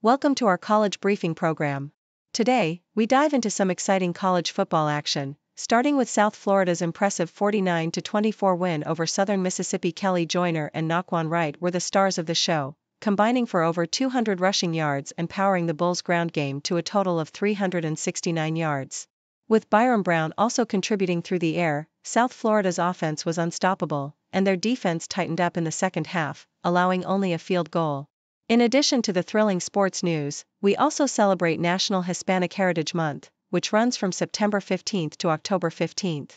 Welcome to our college briefing program. Today, we dive into some exciting college football action, starting with South Florida's impressive 49-24 win over Southern Mississippi. Kelley Joyner and Wright were the stars of the show, combining for over 200 rushing yards and powering the Bulls' ground game to a total of 369 yards. With Byrum Brown also contributing through the air, South Florida's offense was unstoppable, and their defense tightened up in the second half, allowing only a field goal. In addition to the thrilling sports news, we also celebrate National Hispanic Heritage Month, which runs from September 15 to October 15.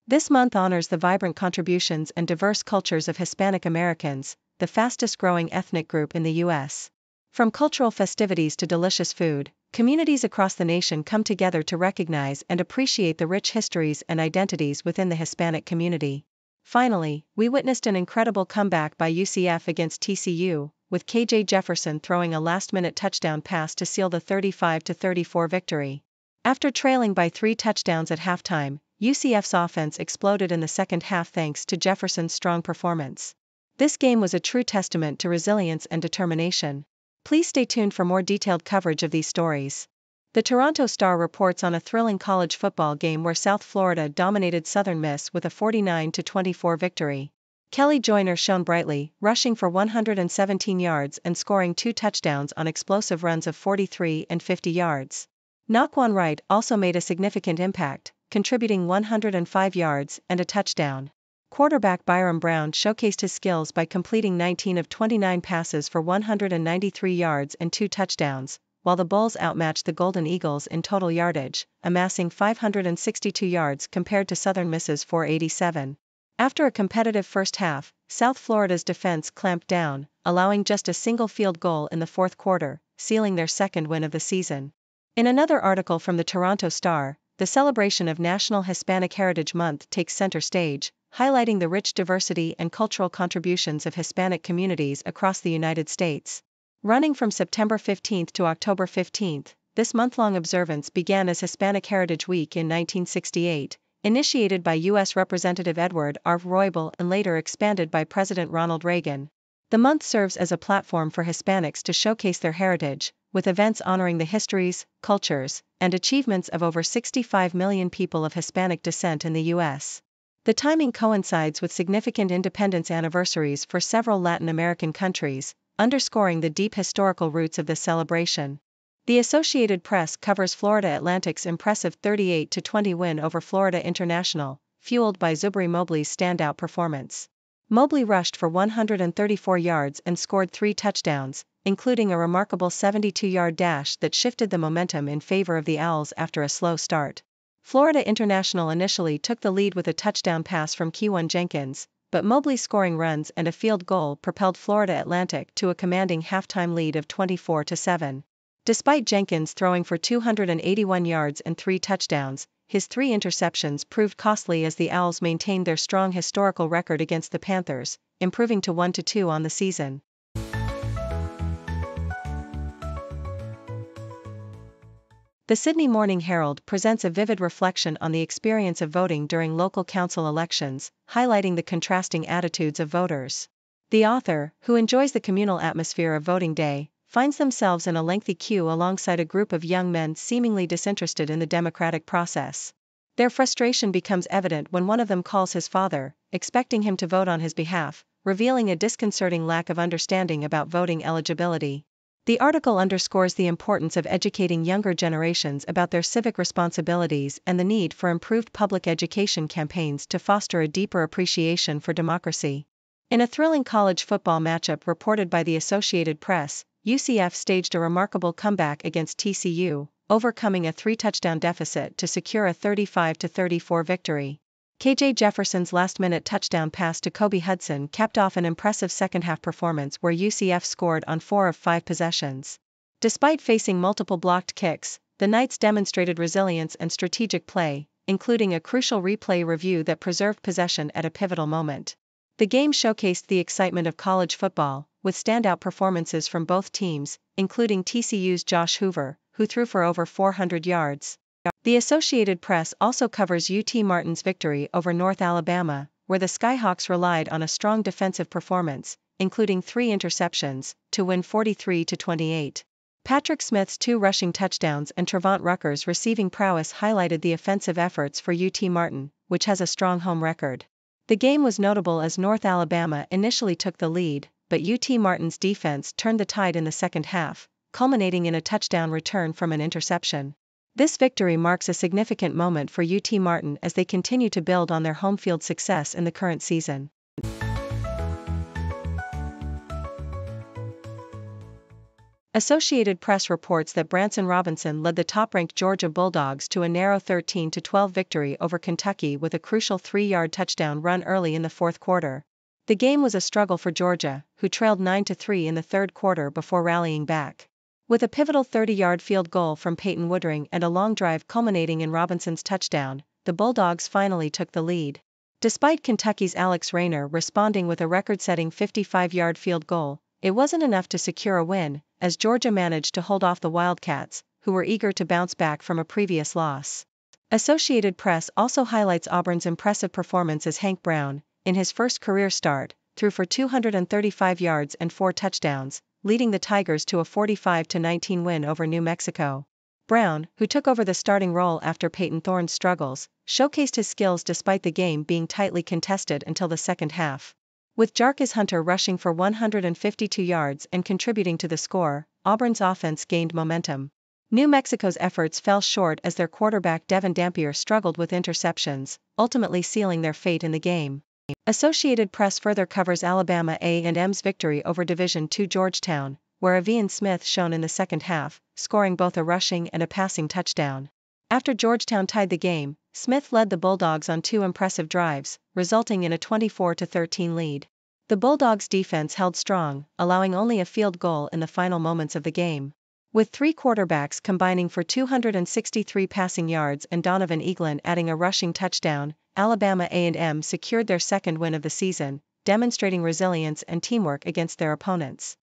This month honors the vibrant contributions and diverse cultures of Hispanic Americans, the fastest-growing ethnic group in the U.S. From cultural festivities to delicious food, communities across the nation come together to recognize and appreciate the rich histories and identities within the Hispanic community. Finally, we witnessed an incredible comeback by UCF against TCU, with KJ Jefferson throwing a last-minute touchdown pass to seal the 35-34 victory. After trailing by 3 touchdowns at halftime, UCF's offense exploded in the second half thanks to Jefferson's strong performance. This game was a true testament to resilience and determination. Please stay tuned for more detailed coverage of these stories. The Toronto Star reports on a thrilling college football game where South Florida dominated Southern Miss with a 49-24 victory. Kelley Joyner shone brightly, rushing for 117 yards and scoring 2 touchdowns on explosive runs of 43 and 50 yards. Wright also made a significant impact, contributing 105 yards and a touchdown. Quarterback Byrum Brown showcased his skills by completing 19 of 29 passes for 193 yards and 2 touchdowns, while the Bulls outmatched the Golden Eagles in total yardage, amassing 562 yards compared to Southern Miss's 487. After a competitive first half, South Florida's defense clamped down, allowing just a single field goal in the fourth quarter, sealing their second win of the season. In another article from the Toronto Star, the celebration of National Hispanic Heritage Month takes center stage, highlighting the rich diversity and cultural contributions of Hispanic communities across the United States. Running from September 15 to October 15, this month-long observance began as Hispanic Heritage Week in 1968, initiated by U.S. Representative Edward R. Roybal and later expanded by President Ronald Reagan. The month serves as a platform for Hispanics to showcase their heritage, with events honoring the histories, cultures, and achievements of over 65 million people of Hispanic descent in the U.S. The timing coincides with significant independence anniversaries for several Latin American countries, underscoring the deep historical roots of this celebration. The Associated Press covers Florida Atlantic's impressive 38-20 win over Florida International, fueled by Zubri Mobley's standout performance. Mobley rushed for 134 yards and scored 3 touchdowns, including a remarkable 72-yard dash that shifted the momentum in favor of the Owls after a slow start. Florida International initially took the lead with a touchdown pass from Keywan Jenkins, but Mobley's scoring runs and a field goal propelled Florida Atlantic to a commanding halftime lead of 24-7. Despite Jenkins throwing for 281 yards and 3 touchdowns, his 3 interceptions proved costly as the Owls maintained their strong historical record against the Panthers, improving to 1-2 on the season. The Sydney Morning Herald presents a vivid reflection on the experience of voting during local council elections, highlighting the contrasting attitudes of voters. The author, who enjoys the communal atmosphere of voting day, finds themselves in a lengthy queue alongside a group of young men seemingly disinterested in the democratic process. Their frustration becomes evident when one of them calls his father, expecting him to vote on his behalf, revealing a disconcerting lack of understanding about voting eligibility. The article underscores the importance of educating younger generations about their civic responsibilities and the need for improved public education campaigns to foster a deeper appreciation for democracy. In a thrilling college football matchup reported by the Associated Press, UCF staged a remarkable comeback against TCU, overcoming a 3-touchdown deficit to secure a 35-34 victory. KJ Jefferson's last-minute touchdown pass to Kobe Hudson capped off an impressive second-half performance where UCF scored on 4 of 5 possessions. Despite facing multiple blocked kicks, the Knights demonstrated resilience and strategic play, including a crucial replay review that preserved possession at a pivotal moment. The game showcased the excitement of college football, with standout performances from both teams, including TCU's Josh Hoover, who threw for over 400 yards. The Associated Press also covers UT Martin's victory over North Alabama, where the Skyhawks relied on a strong defensive performance, including 3 interceptions, to win 43-28. Patrick Smith's 2 rushing touchdowns and Trevont Rucker's receiving prowess highlighted the offensive efforts for UT Martin, which has a strong home record. The game was notable as North Alabama initially took the lead, but UT Martin's defense turned the tide in the second half, culminating in a touchdown return from an interception. This victory marks a significant moment for UT Martin as they continue to build on their home field success in the current season. Associated Press reports that Branson Robinson led the top-ranked Georgia Bulldogs to a narrow 13-12 victory over Kentucky with a crucial 3-yard touchdown run early in the fourth quarter. The game was a struggle for Georgia, who trailed 9-3 in the third quarter before rallying back. With a pivotal 30-yard field goal from Peyton Woodring and a long drive culminating in Robinson's touchdown, the Bulldogs finally took the lead. Despite Kentucky's Alex Rayner responding with a record-setting 55-yard field goal, it wasn't enough to secure a win, as Georgia managed to hold off the Wildcats, who were eager to bounce back from a previous loss. Associated Press also highlights Auburn's impressive performance as Hank Brown, in his first career start, threw for 235 yards and 4 touchdowns, leading the Tigers to a 45-19 win over New Mexico. Brown, who took over the starting role after Peyton Thorne's struggles, showcased his skills despite the game being tightly contested until the second half. With Jarquez Hunter rushing for 152 yards and contributing to the score, Auburn's offense gained momentum. New Mexico's efforts fell short as their quarterback Devin Dampier struggled with interceptions, ultimately sealing their fate in the game. Associated Press further covers Alabama A&M's victory over Division II Georgetown, where Avian Smith shone in the second half, scoring both a rushing and a passing touchdown. After Georgetown tied the game, Smith led the Bulldogs on 2 impressive drives, resulting in a 24-13 lead. The Bulldogs' defense held strong, allowing only a field goal in the final moments of the game. With 3 quarterbacks combining for 263 passing yards and Donovan Eaglin adding a rushing touchdown, Alabama A&M secured their second win of the season, demonstrating resilience and teamwork against their opponents.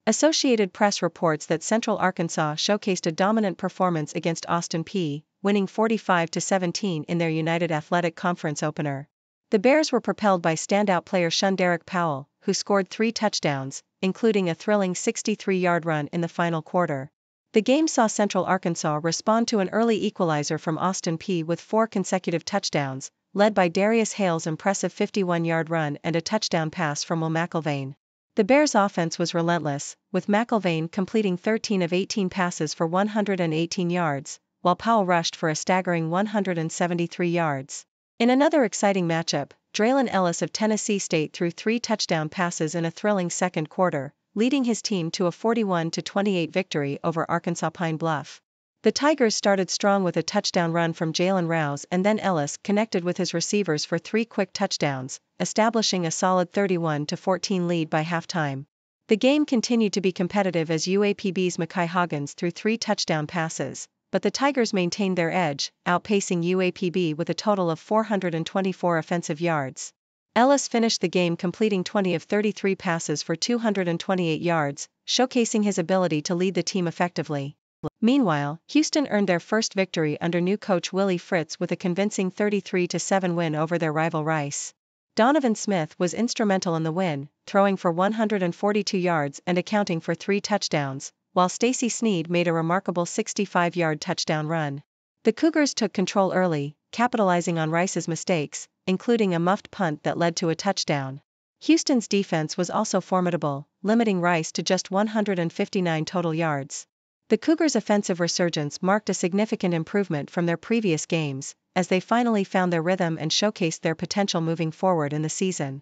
Associated Press reports that Central Arkansas showcased a dominant performance against Austin Peay, winning 45-17 in their United Athletic Conference opener. The Bears were propelled by standout player Shunderick Powell, who scored 3 touchdowns, including a thrilling 63-yard run in the final quarter. The game saw Central Arkansas respond to an early equalizer from Austin Peay with 4 consecutive touchdowns, led by Darius Hale's impressive 51-yard run and a touchdown pass from Will McIlvaine. The Bears' offense was relentless, with McIlvaine completing 13 of 18 passes for 118 yards, while Powell rushed for a staggering 173 yards. In another exciting matchup, Draylen Ellis of Tennessee State threw 3 touchdown passes in a thrilling second quarter, leading his team to a 41-28 victory over Arkansas Pine Bluff. The Tigers started strong with a touchdown run from Jalen Rouse, and then Ellis connected with his receivers for 3 quick touchdowns, establishing a solid 31-14 lead by halftime. The game continued to be competitive as UAPB's Mekhi Hoggins threw 3 touchdown passes, but the Tigers maintained their edge, outpacing UAPB with a total of 424 offensive yards. Ellis finished the game completing 20 of 33 passes for 228 yards, showcasing his ability to lead the team effectively. Meanwhile, Houston earned their first victory under new coach Willie Fritz with a convincing 33-7 win over their rival Rice. Donovan Smith was instrumental in the win, throwing for 142 yards and accounting for 3 touchdowns, while Stacey Sneed made a remarkable 65-yard touchdown run. The Cougars took control early, capitalizing on Rice's mistakes, including a muffed punt that led to a touchdown. Houston's defense was also formidable, limiting Rice to just 159 total yards. The Cougars' offensive resurgence marked a significant improvement from their previous games, as they finally found their rhythm and showcased their potential moving forward in the season.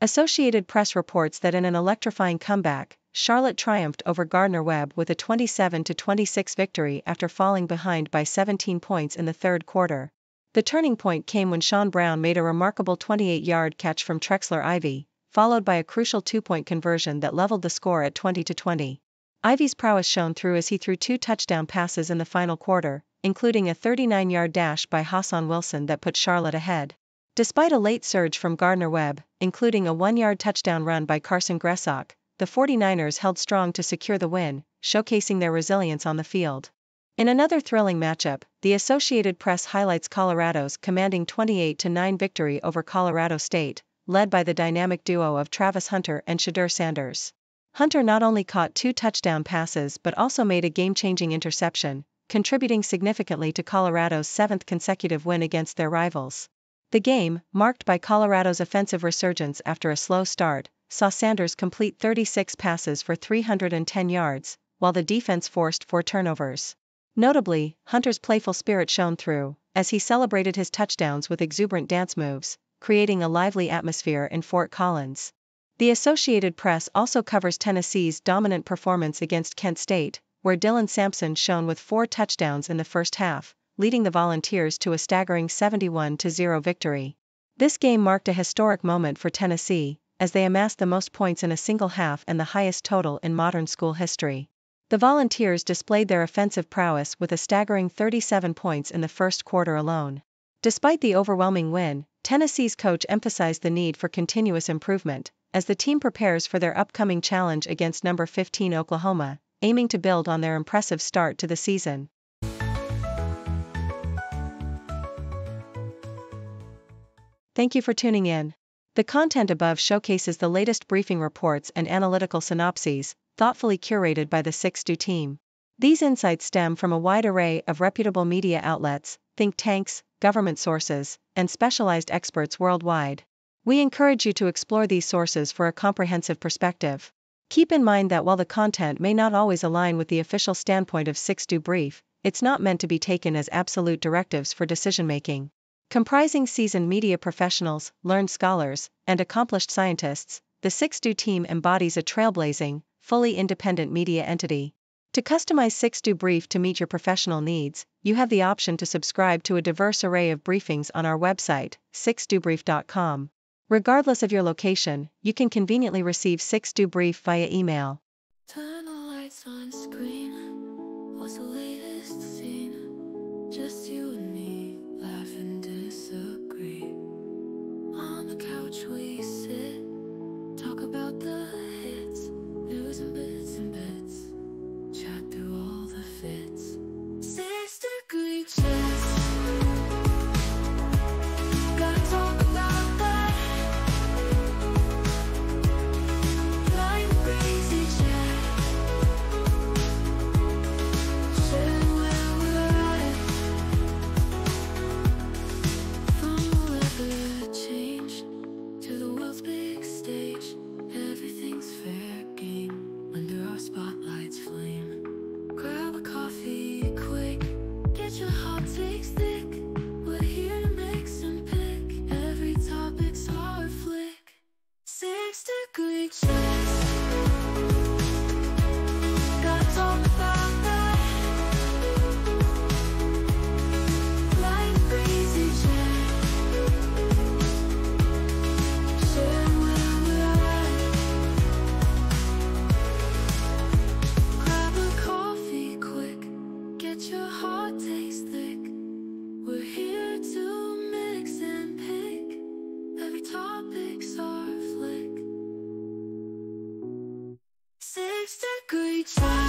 Associated Press reports that in an electrifying comeback, Charlotte triumphed over Gardner-Webb with a 27-26 victory after falling behind by 17 points in the third quarter. The turning point came when Sean Brown made a remarkable 28-yard catch from Trexler Ivy, followed by a crucial 2-point conversion that leveled the score at 20-20. Ivy's prowess shone through as he threw 2 touchdown passes in the final quarter, including a 39-yard dash by Hassan Wilson that put Charlotte ahead. Despite a late surge from Gardner-Webb, including a 1-yard touchdown run by Carson Gressok, the 49ers held strong to secure the win, showcasing their resilience on the field. In another thrilling matchup, the Associated Press highlights Colorado's commanding 28-9 victory over Colorado State, led by the dynamic duo of Travis Hunter and Shedeur Sanders. Hunter not only caught 2 touchdown passes but also made a game-changing interception, contributing significantly to Colorado's 7th consecutive win against their rivals. The game, marked by Colorado's offensive resurgence after a slow start, saw Sanders complete 36 passes for 310 yards, while the defense forced 4 turnovers. Notably, Hunter's playful spirit shone through, as he celebrated his touchdowns with exuberant dance moves, creating a lively atmosphere in Fort Collins. The Associated Press also covers Tennessee's dominant performance against Kent State, where Dylan Sampson shone with 4 touchdowns in the first half, leading the Volunteers to a staggering 71-0 victory. This game marked a historic moment for Tennessee, as they amassed the most points in a single half and the highest total in modern school history. The Volunteers displayed their offensive prowess with a staggering 37 points in the first quarter alone. Despite the overwhelming win, Tennessee's coach emphasized the need for continuous improvement, as the team prepares for their upcoming challenge against number 15 Oklahoma, aiming to build on their impressive start to the season. Thank you for tuning in. The content above showcases the latest briefing reports and analytical synopses, thoughtfully curated by the 6Do team. These insights stem from a wide array of reputable media outlets, think tanks, government sources, and specialized experts worldwide. We encourage you to explore these sources for a comprehensive perspective. Keep in mind that while the content may not always align with the official standpoint of 6Do Brief, it's not meant to be taken as absolute directives for decision-making. Comprising seasoned media professionals, learned scholars, and accomplished scientists, the 6Do team embodies a trailblazing, fully independent media entity. To customize 6Do Brief to meet your professional needs, you have the option to subscribe to a diverse array of briefings on our website, 6dobrief.com. Regardless of your location, you can conveniently receive 6Do Brief via email. Turn the lights on screen. What's the latest scene? Just you and me, laugh and disagree. On the couch we sit, talk about the hits, news and bits and bits, chat through all the fits. 6-degree chess, gotta talk about that. Flying crazy chat, sharing where we're at. From the weather change to the world's big stage, everything's fair game under our spotlight's flame. Grab a coffee quick, get your hot takes thick. We're here to mix and pick, every topic's our flick. 6-degree chess, gotta talk about that. Flying crazy chat, sharing where we're at. Grab a coffee quick, get your hot takes thick. We're here to mix and pick, every topic's our flick. 6-degree chat.